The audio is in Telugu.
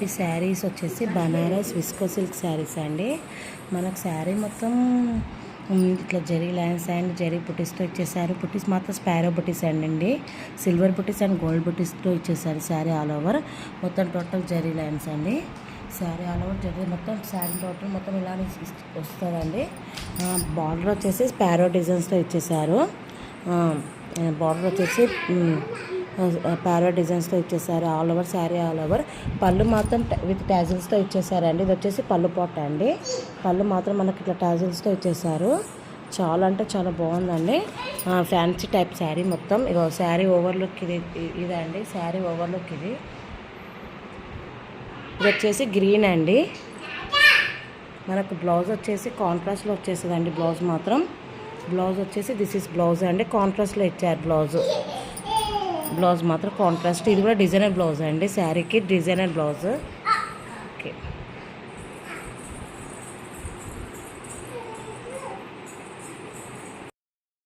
ఈ శారీస్ వచ్చేసి బనారస్ విస్కో సిల్క్ శారీస్ అండి. మనకు శారీ మొత్తం ఇట్లా జరీ లైన్స్ అండ్ జరీ బుటీస్తో ఇచ్చేసారు. బుటీస్ మాత్రం స్పారో బుటీస్ అండి, సిల్వర్ బుటీస్ అండ్ గోల్డ్ బుటీస్తో ఇచ్చేసారు. శారీ ఆల్ ఓవర్ మొత్తం టోటల్ జరీ లైన్స్ అండి. శారీ ఆల్ ఓవర్ జరీ మొత్తం శారీ టోటల్ మొత్తం ఇలానే వస్తుందండి. బార్డర్ వచ్చేసి స్పారో డిజైన్స్తో ఇచ్చేసారు. బార్డర్ వచ్చేసి ప్యారో డిజైన్స్తో ఇచ్చేసారు. All over sari all over. పళ్ళు మాత్రం విత్ టాజిల్స్తో ఇచ్చేసారండి. ఇది వచ్చేసి పళ్ళు పాట అండి. పళ్ళు మాత్రం మనకి ఇట్లా టాజిల్స్తో ఇచ్చేసారు. చాలా అంటే చాలా బాగుందండి. ఫ్యాన్సీ టైప్ శారీ మొత్తం. ఇగో శారీ ఓవర్లుక్ ఇదండి. శారీ ఓవర్లుక్ ఇది వచ్చేసి గ్రీన్ అండి. మనకు బ్లౌజ్ వచ్చేసి కాంట్రాస్ట్లో వచ్చేస్తుందండి. బ్లౌజ్ మాత్రం బ్లౌజ్ వచ్చేసి దిస్ ఇస్ బ్లౌజ్ అండి. కాంట్రాస్ట్లో ఇచ్చారు బ్లౌజ్ మాత్రం కాంట్రాస్ట్. ఇది కూడా డిజైనర్ బ్లౌజ్ అండి. శారీకి డిజైనర్ బ్లౌజ్.